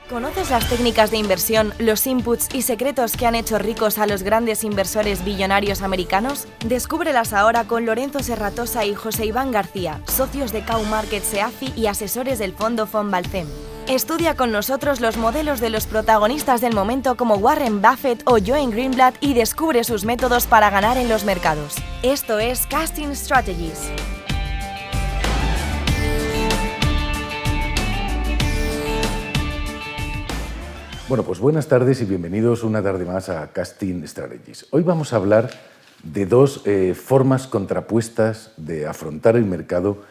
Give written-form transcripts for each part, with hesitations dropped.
¿Conoces las técnicas de inversión, los inputs y secretos que han hecho ricos a los grandes inversores billonarios americanos? Descúbrelas ahora con Lorenzo Serratosa y José Iván García, socios de Cow Markets EAFI y asesores del fondo Fonvalcem. Estudia con nosotros los modelos de los protagonistas del momento como Warren Buffett o Joan Greenblatt y descubre sus métodos para ganar en los mercados. Esto es Casting Strategies. Bueno, pues buenas tardes y bienvenidos una tarde más a Casting Strategies. Hoy vamos a hablar de dos formas contrapuestas de afrontar el mercado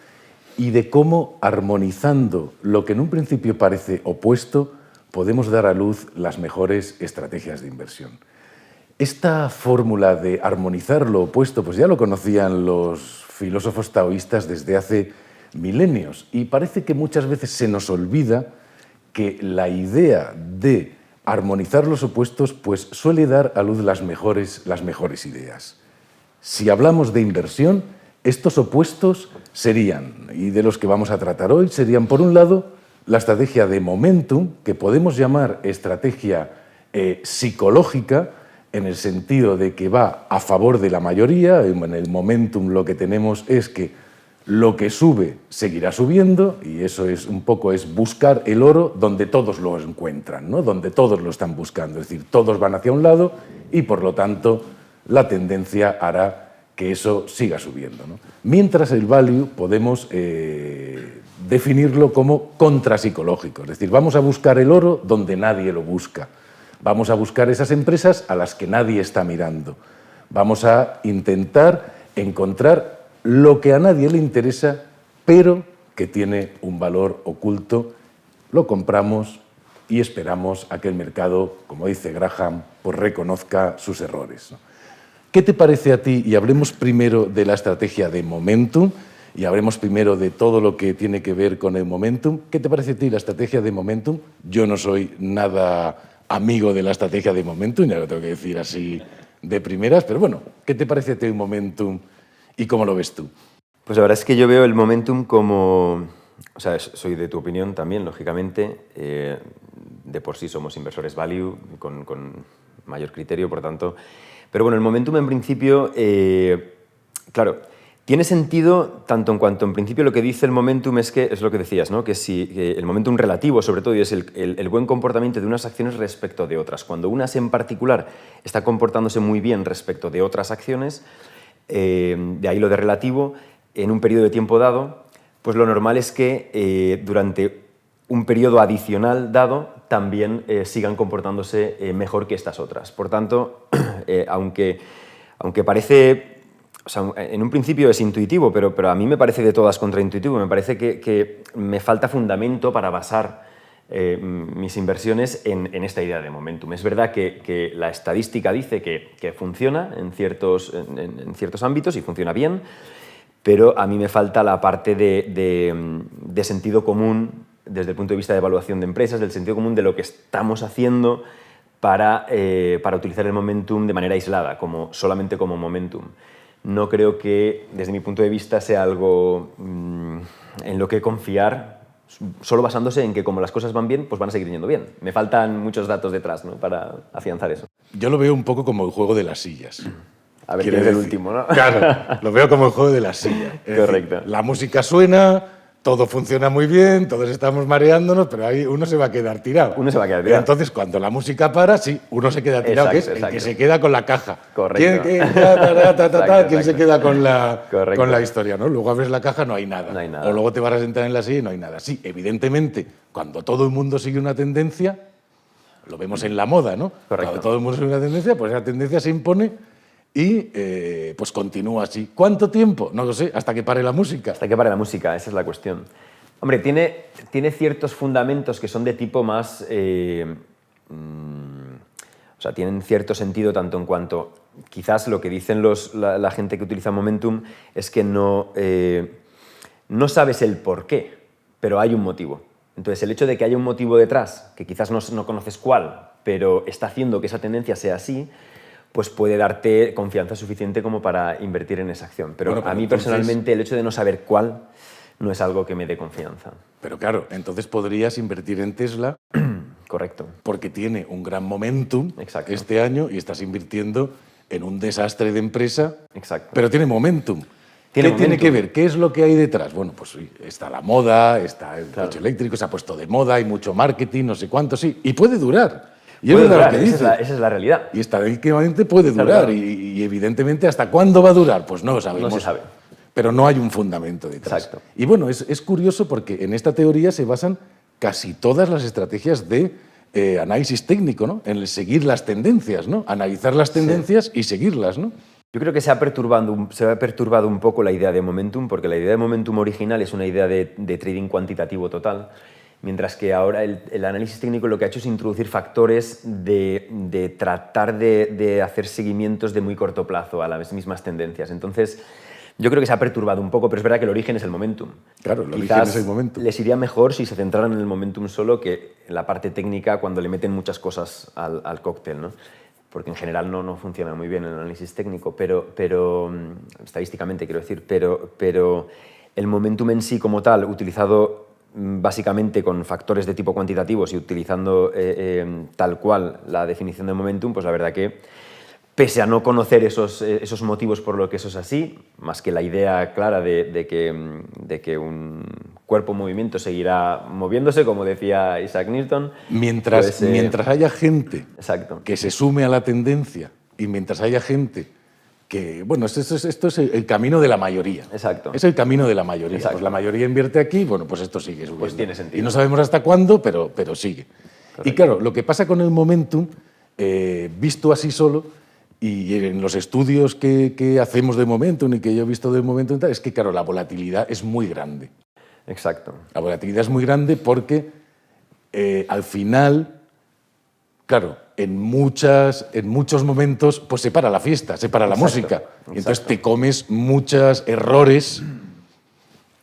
y de cómo, armonizando lo que en un principio parece opuesto, podemos dar a luz las mejores estrategias de inversión. Esta fórmula de armonizar lo opuesto, pues ya lo conocían los filósofos taoístas desde hace milenios y parece que muchas veces se nos olvida que la idea de armonizar los opuestos pues suele dar a luz las mejores ideas. Si hablamos de inversión, estos opuestos serían, y de los que vamos a tratar hoy, serían por un lado la estrategia de momentum, que podemos llamar estrategia psicológica, en el sentido de que va a favor de la mayoría. En el momentum lo que tenemos es que lo que sube seguirá subiendo y eso es un poco buscar el oro donde todos lo encuentran, ¿no? Donde todos lo están buscando, es decir, todos van hacia un lado y por lo tanto la tendencia hará que eso siga subiendo, ¿no? Mientras el value podemos definirlo como contrapsicológico, es decir, vamos a buscar el oro donde nadie lo busca, vamos a buscar esas empresas a las que nadie está mirando, vamos a intentar encontrar lo que a nadie le interesa, pero que tiene un valor oculto, lo compramos y esperamos a que el mercado, como dice Graham, pues reconozca sus errores, ¿no? ¿Qué te parece a ti? Y hablemos primero de la estrategia de momentum y hablemos primero de todo lo que tiene que ver con el momentum. ¿Qué te parece a ti la estrategia de momentum? Yo no soy nada amigo de la estrategia de momentum, ya lo tengo que decir así de primeras, pero bueno, ¿qué te parece a ti el momentum? ¿Y cómo lo ves tú? Pues la verdad es que yo veo el momentum como... O sea, soy de tu opinión también, lógicamente. De por sí somos inversores value con mayor criterio, por tanto. Pero bueno, el momentum en principio, claro, tiene sentido tanto en cuanto en principio lo que dice el momentum es que, es lo que decías, ¿no? Que el momentum relativo sobre todo y es el buen comportamiento de unas acciones respecto de otras. Cuando unas en particular está comportándose muy bien respecto de otras acciones, de ahí lo de relativo, en un periodo de tiempo dado, pues lo normal es que durante un periodo adicional dado también sigan comportándose mejor que estas otras. Por tanto, aunque parece, o sea, en un principio es intuitivo, pero a mí me parece de todas contraintuitivo, me parece que me falta fundamento para basar mis inversiones en esta idea de momentum. Es verdad que la estadística dice que funciona en ciertos ámbitos y funciona bien, pero a mí me falta la parte de sentido común desde el punto de vista de evaluación de empresas, del sentido común de lo que estamos haciendo para utilizar el momentum de manera aislada, solamente como momentum. No creo que, desde mi punto de vista, sea algo en lo que confiar, solo basándose en que como las cosas van bien, pues van a seguir yendo bien. Me faltan muchos datos detrás, ¿no?, para afianzar eso. Yo lo veo un poco como el juego de las sillas. A ver quién es el último, ¿no? Claro, lo veo como el juego de las sillas. Correcto. Decir, la música suena, todo funciona muy bien, todos estamos mareándonos, pero ahí uno se va a quedar tirado. Uno se va a quedar tirado. Entonces, cuando la música para, sí, uno se queda tirado, Exacto, que es el que se queda con la caja. Correcto. ¿Quién se queda con la historia, ¿no? Luego abres la caja, no hay nada. No hay nada. O luego te vas a sentar en la silla y no hay nada. Sí, evidentemente, cuando todo el mundo sigue una tendencia, lo vemos en la moda, ¿no? Correcto. Cuando todo el mundo sigue una tendencia, pues esa tendencia se impone y pues continúa así. ¿Cuánto tiempo? No lo sé, hasta que pare la música. Hasta que pare la música, esa es la cuestión. Hombre, tiene ciertos fundamentos que son de tipo más... o sea, tienen cierto sentido tanto en cuanto... Quizás lo que dicen la gente que utiliza momentum es que no sabes el por qué, pero hay un motivo. Entonces, el hecho de que haya un motivo detrás, que quizás no conoces cuál, pero está haciendo que esa tendencia sea así, pues puede darte confianza suficiente como para invertir en esa acción. Pero bueno, a mí entonces, personalmente el hecho de no saber cuál no es algo que me dé confianza. Pero claro, entonces podrías invertir en Tesla Correcto. Porque tiene un gran momentum Exacto. este año y estás invirtiendo en un desastre de empresa, Exacto. pero tiene momentum. Tiene ¿Qué tiene momentum. que ver? ¿Qué es lo que hay detrás? Bueno, pues sí, está la moda, está el coche eléctrico, se ha puesto de moda, hay mucho marketing, no sé cuánto, sí. Y puede durar. Y Puede es verdad durar, lo que dice. esa es la realidad. Y estadísticamente puede Claro, durar. claro. Y evidentemente, ¿hasta cuándo va a durar? Pues no lo sabemos. No se sabe. Pero no hay un fundamento detrás. Exacto. Y bueno, es curioso porque en esta teoría se basan casi todas las estrategias de análisis técnico, ¿no? En el seguir las tendencias, ¿no? Analizar las tendencias y seguirlas, ¿no? Yo creo que se ha perturbado un poco la idea de momentum, porque la idea de momentum original es una idea de trading cuantitativo total, mientras que ahora el análisis técnico lo que ha hecho es introducir factores de tratar de hacer seguimientos de muy corto plazo a las mismas tendencias. Entonces, yo creo que se ha perturbado un poco, pero es verdad que el origen es el momentum. Claro, el origen Quizás es el momentum. les iría mejor si se centraran en el momentum solo que en la parte técnica cuando le meten muchas cosas al cóctel, ¿no? Porque en general no funciona muy bien el análisis técnico, pero estadísticamente quiero decir, pero el momentum en sí como tal, utilizado básicamente con factores de tipo cuantitativos y utilizando tal cual la definición de momentum, pues la verdad que pese a no conocer esos motivos por lo que eso es así, más que la idea clara de que un cuerpo en movimiento seguirá moviéndose, como decía Isaac Newton. Mientras haya gente Exacto. que se sume a la tendencia y mientras haya gente que... Bueno, esto es el camino de la mayoría. Exacto. Es el camino de la mayoría. Exacto. Pues la mayoría invierte aquí, bueno, pues esto sigue subiendo. Pues tiene sentido. Y no sabemos hasta cuándo, pero sigue. Correcto. Y claro, lo que pasa con el momentum, visto así solo, y en los estudios que hacemos de momentum y que yo he visto de momentum, es que, claro, la volatilidad es muy grande. Exacto. La volatilidad es muy grande porque al final, claro, en muchos momentos pues se para la fiesta, se para la música. Y entonces te comes muchos errores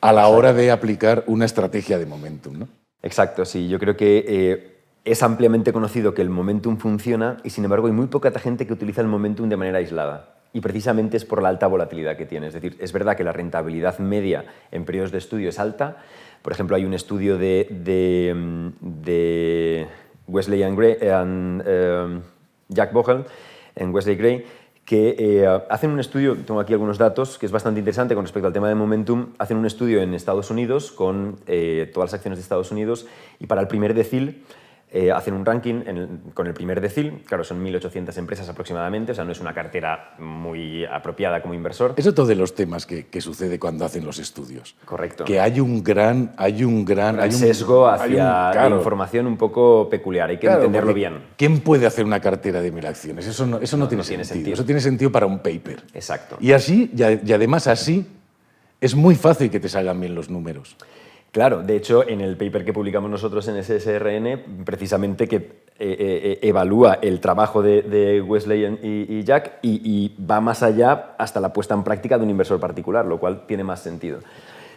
a la hora de aplicar una estrategia de momentum, ¿no? Exacto, sí. Yo creo que es ampliamente conocido que el momentum funciona y, sin embargo, hay muy poca gente que utiliza el momentum de manera aislada. Y precisamente es por la alta volatilidad que tiene. Es decir, es verdad que la rentabilidad media en periodos de estudio es alta. Por ejemplo, hay un estudio de Wesley and Jack Bogle en Wesley Gray que hacen un estudio, tengo aquí algunos datos, que es bastante interesante con respecto al tema de momentum. Hacen un estudio en Estados Unidos con todas las acciones de Estados Unidos y para el primer decil hacen un ranking con el primer decil. Claro, son 1.800 empresas aproximadamente, o sea, no es una cartera muy apropiada como inversor. Es otro de los temas que sucede cuando hacen los estudios. Correcto. Que hay un gran sesgo hacia claro, la información un poco peculiar, hay que entenderlo porque bien. ¿Quién puede hacer una cartera de 1.000 acciones? Eso no tiene sentido. Eso tiene sentido para un paper. Exacto. Y además así, es muy fácil que te salgan bien los números. Claro, de hecho, en el paper que publicamos nosotros en SSRN, precisamente que evalúa el trabajo de Wesley y Jack y va más allá hasta la puesta en práctica de un inversor particular, lo cual tiene más sentido.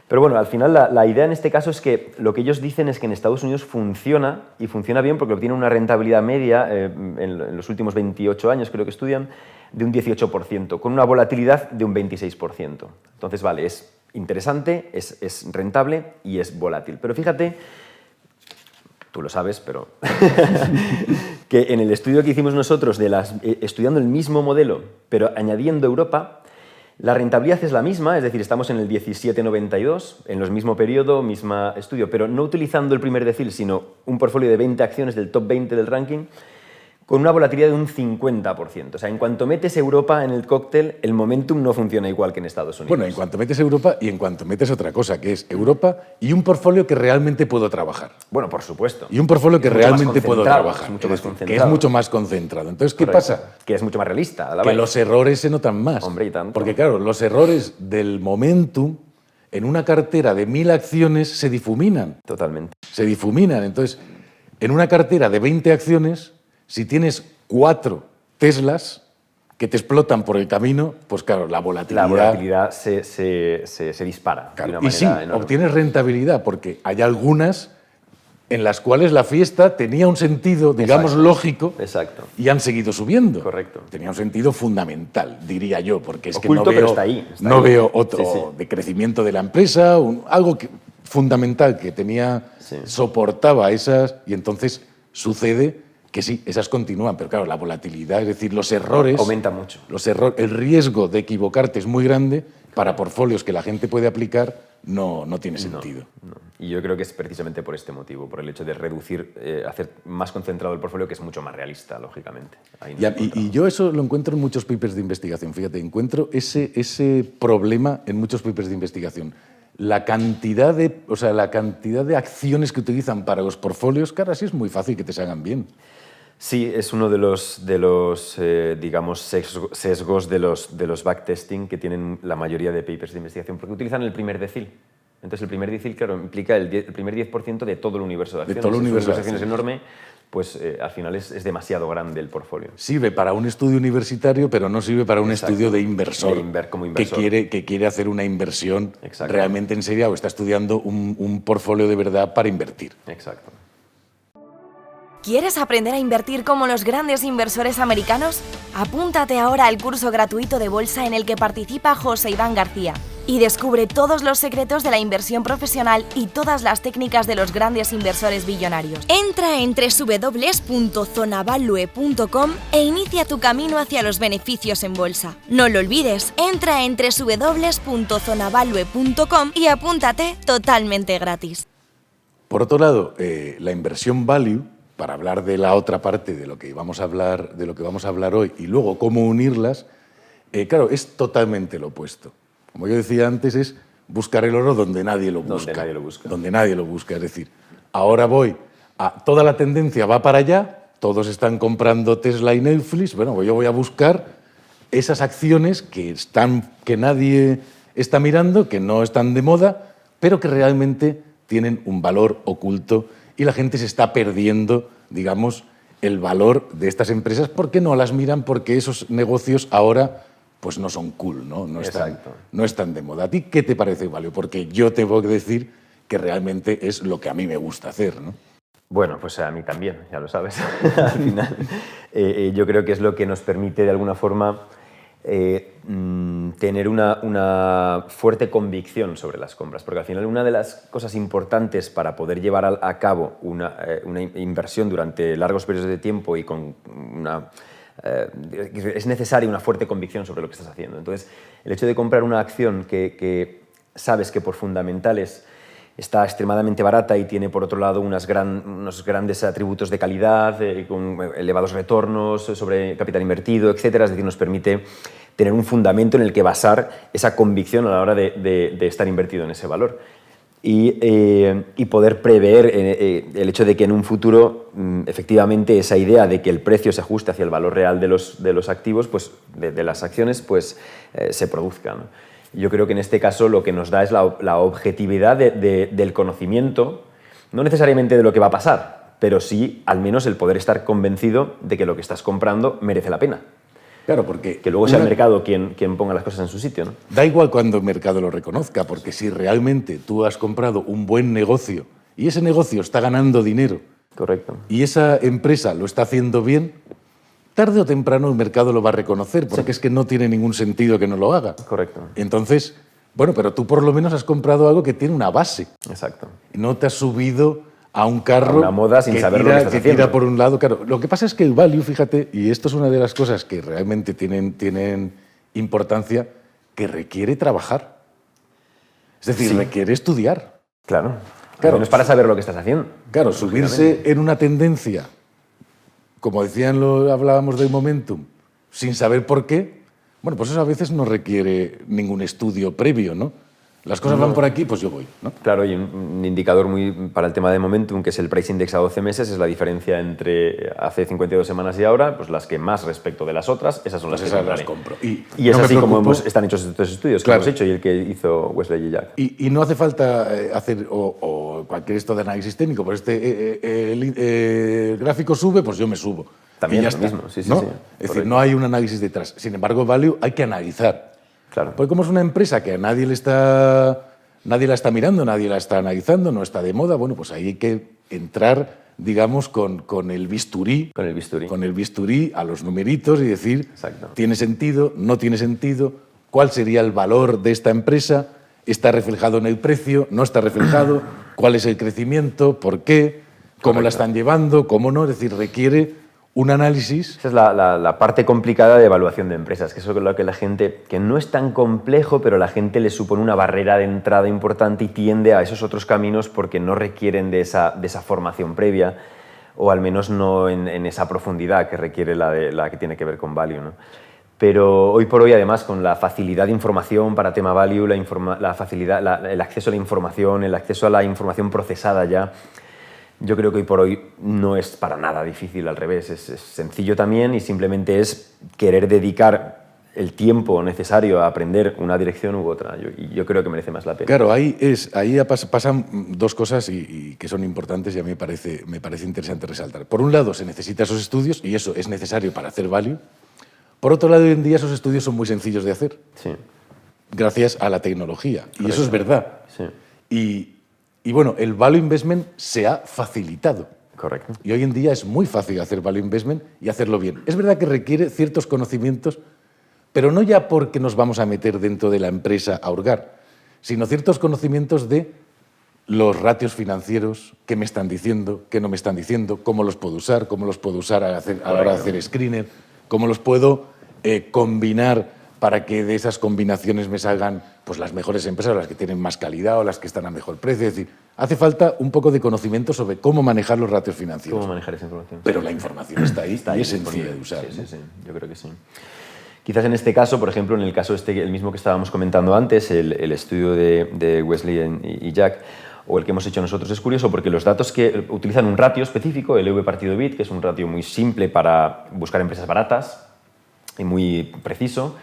Pero bueno, al final la idea en este caso es que lo que ellos dicen es que en Estados Unidos funciona, y funciona bien porque obtiene una rentabilidad media en los últimos 28 años, creo que estudian, de un 18%, con una volatilidad de un 26%. Entonces, vale, es interesante, es rentable y es volátil. Pero fíjate, tú lo sabes, pero que en el estudio que hicimos nosotros, estudiando el mismo modelo, pero añadiendo Europa, la rentabilidad es la misma, es decir, estamos en el 17,92, en el mismo periodo, mismo estudio, pero no utilizando el primer decil, sino un portfolio de 20 acciones del top 20 del ranking, con una volatilidad de un 50%. O sea, en cuanto metes Europa en el cóctel, el momentum no funciona igual que en Estados Unidos. Bueno, en cuanto metes Europa y en cuanto metes otra cosa, que es Europa y un portfolio que realmente puedo trabajar. Bueno, por supuesto. Y un portfolio que realmente puedo trabajar. Es mucho más que concentrado. es mucho más concentrado. Entonces, ¿qué Correcto. pasa? Que es mucho más realista. a la Que vez. los errores se notan más. Hombre, y tanto. Porque, claro, los errores del momentum en una cartera de 1.000 acciones se difuminan. Totalmente. Se difuminan. Entonces, en una cartera de 20 acciones, si tienes 4 Teslas que te explotan por el camino, pues claro, la volatilidad se dispara claro, de una y sí, manera enorme. obtienes rentabilidad, porque hay algunas en las cuales la fiesta tenía un sentido, digamos, Exacto. lógico, Exacto. y han seguido subiendo. Correcto. Tenía un sentido fundamental, diría yo, porque es Oculto, que no pero veo, está ahí, está no ahí. veo otro Sí, sí. de crecimiento de la empresa, fundamental que tenía, Sí. soportaba esas, y entonces sucede que sí, esas continúan, pero claro, la volatilidad, es decir, los errores... Aumenta mucho. El riesgo de equivocarte es muy grande para portfolios que la gente puede aplicar, no tiene sentido. No. Y yo creo que es precisamente por este motivo, por el hecho de reducir, hacer más concentrado el portfolio, que es mucho más realista, lógicamente. Y yo eso lo encuentro en muchos papers de investigación. Fíjate, encuentro ese problema en muchos papers de investigación. La cantidad de acciones que utilizan para los portfolios, claro, así es muy fácil que te salgan bien. Sí, es uno de los digamos, sesgos de los backtesting que tienen la mayoría de papers de investigación, porque utilizan el primer decil. Entonces, el primer decil, claro, implica el primer 10% de todo el universo de acciones. De todo el universo de acciones enorme, pues al final es demasiado grande el portfolio. Sirve para un estudio universitario, pero no sirve para un Exacto. estudio de inversor, Como inversor. que quiere hacer una inversión Exacto. realmente en serio o está estudiando un portfolio de verdad para invertir. Exacto. ¿Quieres aprender a invertir como los grandes inversores americanos? Apúntate ahora al curso gratuito de bolsa en el que participa José Iván García y descubre todos los secretos de la inversión profesional y todas las técnicas de los grandes inversores billonarios. Entra en www.zonavalue.com e inicia tu camino hacia los beneficios en bolsa. No lo olvides, entra en www.zonavalue.com y apúntate totalmente gratis. Por otro lado, la inversión value, para hablar de la otra parte de lo que vamos a hablar hoy y luego cómo unirlas, claro, es totalmente lo opuesto. Como yo decía antes, es buscar el oro donde nadie lo busca. Donde nadie lo busca. Es decir, ahora toda la tendencia va para allá, todos están comprando Tesla y Netflix, bueno, pues yo voy a buscar esas acciones que nadie está mirando, que no están de moda, pero que realmente tienen un valor oculto y la gente se está perdiendo, digamos, el valor de estas empresas porque no las miran, porque esos negocios ahora pues no son cool, no están de moda. ¿A ti qué te parece, Valio? Porque yo tengo que decir que realmente es lo que a mí me gusta hacer, ¿no? Bueno, pues a mí también, ya lo sabes. Al final, yo creo que es lo que nos permite, de alguna forma, tener una fuerte convicción sobre las compras, porque al final una de las cosas importantes para poder llevar a cabo una inversión durante largos periodos de tiempo y con es necesaria una fuerte convicción sobre lo que estás haciendo. Entonces, el hecho de comprar una acción que sabes que por fundamentales está extremadamente barata y tiene, por otro lado, unos grandes atributos de calidad, con elevados retornos sobre capital invertido, etc. Es decir, nos permite tener un fundamento en el que basar esa convicción a la hora de estar invertido en ese valor. Y poder prever el hecho de que en un futuro, efectivamente, esa idea de que el precio se ajuste hacia el valor real de los activos, pues, de las acciones, pues, se produzca, ¿no? Yo creo que en este caso lo que nos da es la objetividad del conocimiento, no necesariamente de lo que va a pasar, pero sí al menos el poder estar convencido de que lo que estás comprando merece la pena. Claro, porque... Que luego sea el mercado quien ponga las cosas en su sitio, ¿no? Da igual cuando el mercado lo reconozca, porque si realmente tú has comprado un buen negocio y ese negocio está ganando dinero, correcto, y esa empresa lo está haciendo bien, tarde o temprano el mercado lo va a reconocer, porque es que no tiene ningún sentido que no lo haga. Correcto. Entonces, bueno, pero tú por lo menos has comprado algo que tiene una base. Exacto. No te has subido a un carro una moda sin saber lo que estás haciendo. Tira por un lado. Claro, lo que pasa es que el value, fíjate, y esto es una de las cosas que realmente tienen importancia, que requiere trabajar. Es decir, requiere estudiar. Claro. Al menos para saber lo que estás haciendo. Claro, subirse en una tendencia, como hablábamos del momentum, sin saber por qué, bueno, pues eso a veces no requiere ningún estudio previo, ¿no? Las cosas van por aquí, pues yo voy, ¿no? Claro, y un indicador para el tema de momentum, que es el price index a 12 meses, es la diferencia entre hace 52 semanas y ahora, pues las que más respecto de las otras, esas son las que las compro. Y es así como están hechos estos estudios que hemos hecho y el que hizo Wesley y Jack. Y no hace falta hacer o cualquier esto de análisis técnico, pues el gráfico sube, pues yo me subo. También y ya es lo está, mismo, sí, ¿no? sí. Es decir, no hay un análisis detrás. Sin embargo, value hay que analizar. Claro. Porque como es una empresa que nadie la está mirando, nadie la está analizando, no está de moda, bueno, pues ahí hay que entrar, digamos, con el bisturí. Con el bisturí. Con el bisturí a los numeritos y decir, exacto, ¿tiene sentido? ¿No tiene sentido? ¿Cuál sería el valor de esta empresa? ¿Está reflejado en el precio? ¿No está reflejado? ¿Cuál es el crecimiento? ¿Por qué? cómo la están llevando, cómo no, es decir, requiere un análisis. Esa es la parte complicada de evaluación de empresas, que eso es lo que la gente, que no es tan complejo, pero la gente le supone una barrera de entrada importante y tiende a esos otros caminos porque no requieren de esa formación previa, o al menos no en esa profundidad que requiere la que tiene que ver con value, ¿no? Pero hoy por hoy, además, con la facilidad de información para tema value, la facilidad, el acceso a la información, el acceso a la información procesada ya, yo creo que hoy por hoy no es para nada difícil, al revés, es sencillo también y simplemente es querer dedicar el tiempo necesario a aprender una dirección u otra. Yo creo que merece más la pena. Claro, ahí pasan dos cosas y que son importantes y a mí me parece interesante resaltar. Por un lado, se necesitan esos estudios y eso es necesario para hacer value. Por otro lado, hoy en día esos estudios son muy sencillos de hacer, sí, gracias a la tecnología. Correcto. Y eso es verdad. Sí. Y bueno, el value investment se ha facilitado. Correcto. Y hoy en día es muy fácil hacer value investment y hacerlo bien. Es verdad que requiere ciertos conocimientos, pero no ya porque nos vamos a meter dentro de la empresa a hurgar, sino ciertos conocimientos de los ratios financieros, qué me están diciendo, qué no me están diciendo, cómo los puedo usar a la hora de hacer screener, cómo los puedo combinar para que de esas combinaciones me salgan pues, las mejores empresas, las que tienen más calidad o las que están a mejor precio. Es decir, hace falta un poco de conocimiento sobre cómo manejar los ratios financieros. Cómo manejar esa información. Pero la información está ahí y es sencilla de usar. Sí, yo creo que sí. Quizás en este caso, por ejemplo, en el caso el mismo que estábamos comentando antes, el estudio de Wesley y Jack, o el que hemos hecho nosotros, es curioso porque los datos que utilizan un ratio específico, el EV/bit, que es un ratio muy simple para buscar empresas baratas y muy preciso.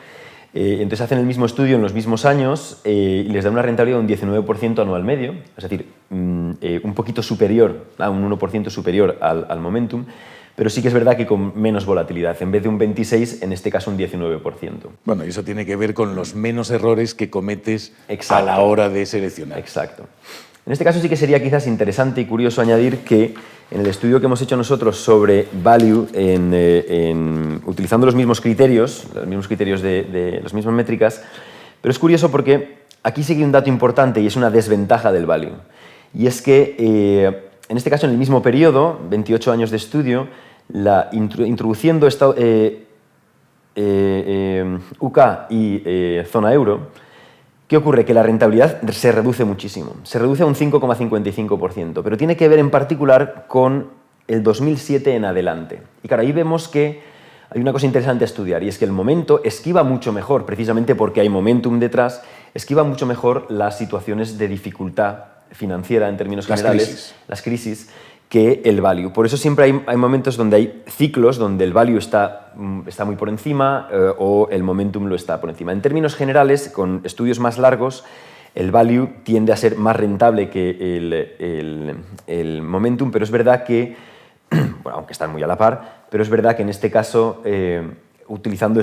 Entonces hacen el mismo estudio en los mismos años y les da una rentabilidad de un 19% anual medio, es decir, un poquito superior, un 1% superior al momentum, pero sí que es verdad que con menos volatilidad. En vez de un 26%, en este caso un 19%. Bueno, y eso tiene que ver con los menos errores que cometes Exacto. a la hora de seleccionar. Exacto. En este caso sí que sería quizás interesante y curioso añadir que en el estudio que hemos hecho nosotros sobre value, utilizando los mismos criterios de las mismas métricas, pero es curioso porque aquí sí que hay un dato importante y es una desventaja del value. Y es que, en este caso, en el mismo periodo, 28 años de estudio, introduciendo UK y zona euro, ¿qué ocurre? Que la rentabilidad se reduce muchísimo, se reduce a un 5,55%, pero tiene que ver en particular con el 2007 en adelante. Y claro, ahí vemos que hay una cosa interesante a estudiar y es que el momento esquiva mucho mejor, precisamente porque hay momentum detrás, esquiva mucho mejor las situaciones de dificultad financiera en términos generales, las crisis, que el value. Por eso siempre hay momentos donde hay ciclos donde el value está muy por encima o el momentum lo está por encima. En términos generales, con estudios más largos, el value tiende a ser más rentable que el momentum, pero es verdad que, bueno, aunque están muy a la par, pero es verdad que en este caso, utilizando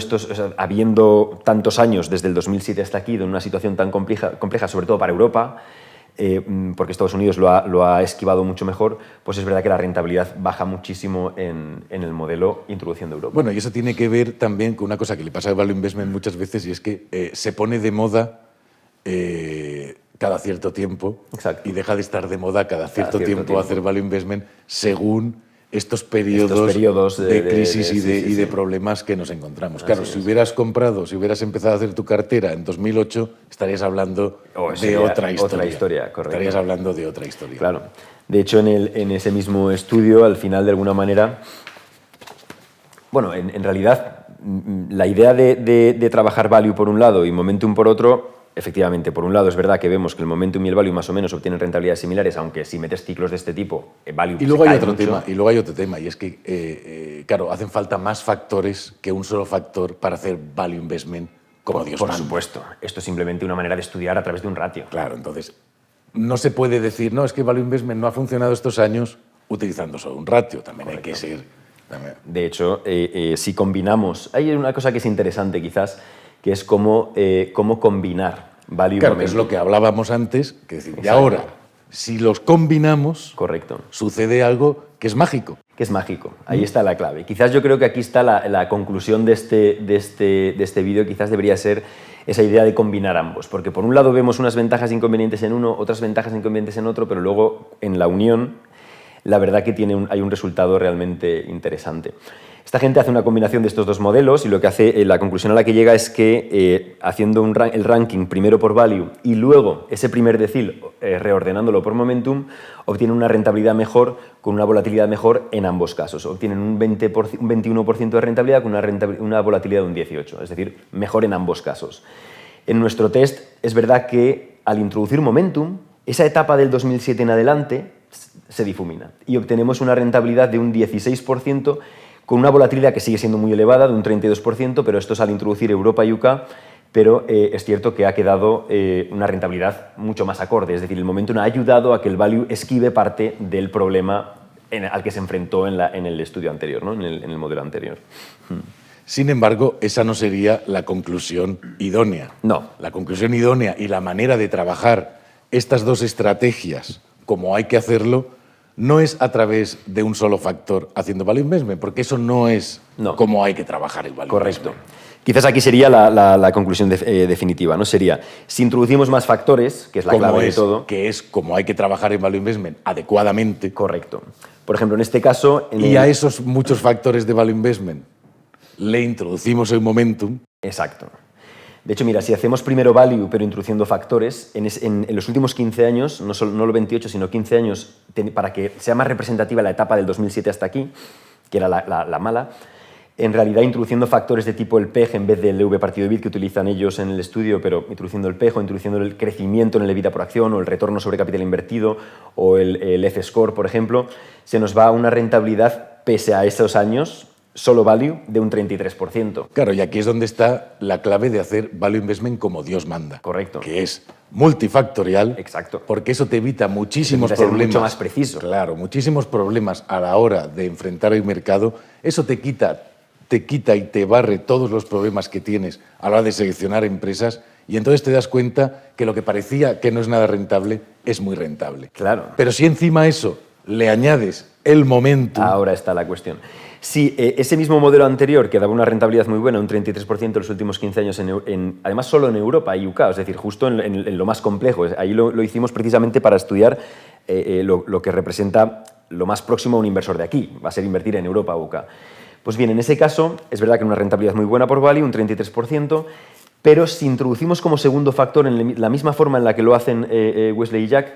habiendo tantos años desde el 2007 hasta aquí, en una situación tan compleja, sobre todo para Europa, porque Estados Unidos lo ha esquivado mucho mejor, pues es verdad que la rentabilidad baja muchísimo en el modelo introduciendo Europa. Bueno, y eso tiene que ver también con una cosa que le pasa al value investment muchas veces y es que se pone de moda cada cierto tiempo. Exacto. Y deja de estar de moda cada cierto tiempo hacer value investment según estos periodos de crisis y de problemas que nos encontramos. Claro, si hubieras empezado a hacer tu cartera en 2008, estarías hablando de otra historia. Correcto. Estarías hablando de otra historia. Claro. De hecho, en ese mismo estudio, al final, de alguna manera, bueno, en realidad, la idea de trabajar value por un lado y momentum por otro, efectivamente, por un lado es verdad que vemos que el momentum y el value más o menos obtienen rentabilidades similares, aunque si metes ciclos de este tipo, value y luego hay otro tema, y es que, claro, hacen falta más factores que un solo factor para hacer value investment como Dios manda. Por supuesto. Esto es simplemente una manera de estudiar a través de un ratio. Claro, entonces, no se puede decir, no, es que value investment no ha funcionado estos años utilizando solo un ratio, también Correcto. Hay que ser... También. De hecho, si combinamos... Hay una cosa que es interesante quizás, que es cómo combinar value y claro, momentum. que es lo que hablábamos antes, que decir, y ahora, si los combinamos, Correcto. Sucede algo que es mágico. Que es mágico, ahí está la clave. Quizás yo creo que aquí está la conclusión de este vídeo, quizás debería ser esa idea de combinar ambos, porque por un lado vemos unas ventajas e inconvenientes en uno, otras ventajas e inconvenientes en otro, pero luego en la unión la verdad que hay un resultado realmente interesante. Esta gente hace una combinación de estos dos modelos y lo que hace, la conclusión a la que llega es que haciendo el ranking primero por value y luego ese primer decil reordenándolo por momentum, obtienen una rentabilidad mejor con una volatilidad mejor en ambos casos. Obtienen un 21% de rentabilidad con una volatilidad de un 18%, es decir, mejor en ambos casos. En nuestro test es verdad que al introducir momentum, esa etapa del 2007 en adelante se difumina y obtenemos una rentabilidad de un 16% con una volatilidad que sigue siendo muy elevada, de un 32%, pero esto es al introducir Europa y UK, pero es cierto que ha quedado una rentabilidad mucho más acorde, es decir, el momentum ha ayudado a que el value esquive parte del problema al que se enfrentó en el estudio anterior, ¿no? en el modelo anterior. Sin embargo, esa no sería la conclusión idónea. No. La conclusión idónea y la manera de trabajar estas dos estrategias como hay que hacerlo no es a través de un solo factor haciendo value investment, porque eso no es como hay que trabajar el value Correcto. investment. Quizás aquí sería la conclusión definitiva, ¿no? Sería, si introducimos más factores, que es la clave de todo... Que es como hay que trabajar el value investment adecuadamente. Correcto. Por ejemplo, en este caso... A esos muchos factores de value investment le introducimos el momentum. Exacto. De hecho, mira, si hacemos primero value pero introduciendo factores, en los últimos 15 años, no los 28, sino 15 años, para que sea más representativa la etapa del 2007 hasta aquí, que era la mala, en realidad introduciendo factores de tipo el PEG en vez del EV partido EBIT que utilizan ellos en el estudio, pero introduciendo el PEG o introduciendo el crecimiento en el EBITDA por acción o el retorno sobre capital invertido o el F-score, por ejemplo, se nos va a una rentabilidad, pese a esos años, solo value de un 33%. Claro, y aquí es donde está la clave de hacer value investment como Dios manda. Correcto. Que es multifactorial. Exacto. Porque eso te evita muchísimos problemas. Ser mucho más preciso. Claro, muchísimos problemas a la hora de enfrentar el mercado. Eso te quita y te barre todos los problemas que tienes a la hora de seleccionar empresas y entonces te das cuenta que lo que parecía que no es nada rentable es muy rentable. Claro. Pero si encima a eso le añades el momento... Ahora está la cuestión. Si ese mismo modelo anterior, que daba una rentabilidad muy buena, un 33% en los últimos 15 años, además solo en Europa y UK, es decir, justo en lo más complejo, ahí lo hicimos precisamente para estudiar lo que representa lo más próximo a un inversor de aquí, va a ser invertir en Europa o UK. Pues bien, en ese caso, es verdad que una rentabilidad muy buena por value, un 33%, pero si introducimos como segundo factor, en la misma forma en la que lo hacen Wesley y Jack,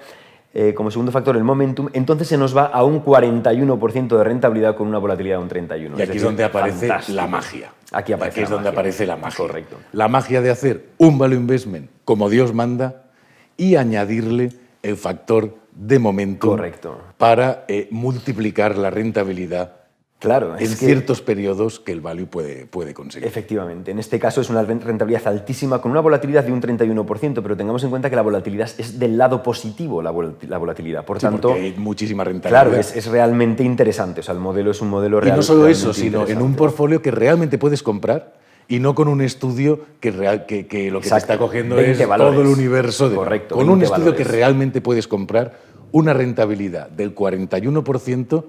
como segundo factor el momentum, entonces se nos va a un 41% de rentabilidad con una volatilidad de un 31%. Y aquí es donde aparece la magia. Aquí es donde aparece la magia. Correcto. La magia de hacer un value investment como Dios manda y añadirle el factor de momentum. Correcto. Para multiplicar la rentabilidad. Claro, en ciertos periodos que el value puede conseguir. Efectivamente. En este caso es una rentabilidad altísima con una volatilidad de un 31%, pero tengamos en cuenta que la volatilidad es del lado positivo, la volatilidad. Por tanto, porque hay muchísima rentabilidad. Claro, es realmente interesante. O sea, el modelo es un modelo realmente. Y no solo eso, sino en un portfolio que realmente puedes comprar y no con un estudio que lo que te está cogiendo es valores. Todo el universo de... Correcto. Con un estudio valores. Que realmente puedes comprar una rentabilidad del 41%,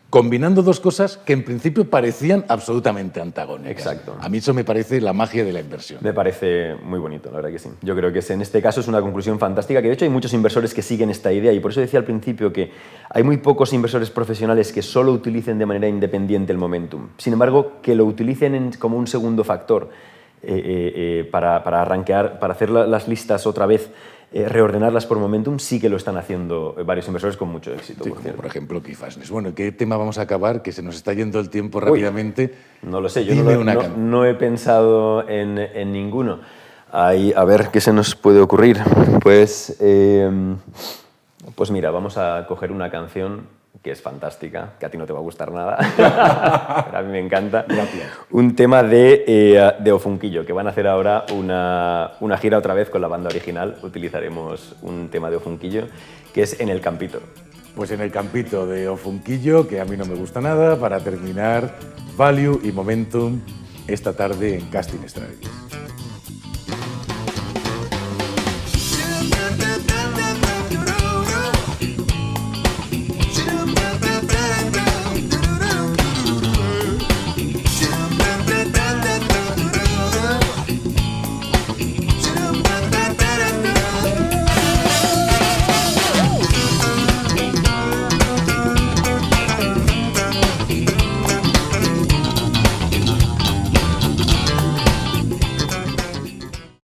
combinando dos cosas que en principio parecían absolutamente antagónicas. Exacto. A mí eso me parece la magia de la inversión. Me parece muy bonito, la verdad que sí. Yo creo que en este caso es una conclusión fantástica, que de hecho hay muchos inversores que siguen esta idea y por eso decía al principio que hay muy pocos inversores profesionales que solo utilicen de manera independiente el momentum. Sin embargo, que lo utilicen como un segundo factor para arranquear, para hacer las listas otra vez, reordenarlas por momentum, sí que lo están haciendo varios inversores con mucho éxito. Sí, por ejemplo, Key Fastness. Bueno, ¿qué tema vamos a acabar? Que se nos está yendo el tiempo rápidamente. No lo sé, yo no he pensado en ninguno. A ver, ¿qué se nos puede ocurrir? Pues mira, vamos a coger una canción que es fantástica, que a ti no te va a gustar nada, pero a mí me encanta. Gracias. Un tema de Ofunquillo, que van a hacer ahora una gira otra vez con la banda original. Utilizaremos un tema de Ofunquillo, que es En el Campito. Pues En el Campito de Ofunquillo, que a mí no me gusta nada, para terminar Value y Momentum esta tarde en Casting Strategies.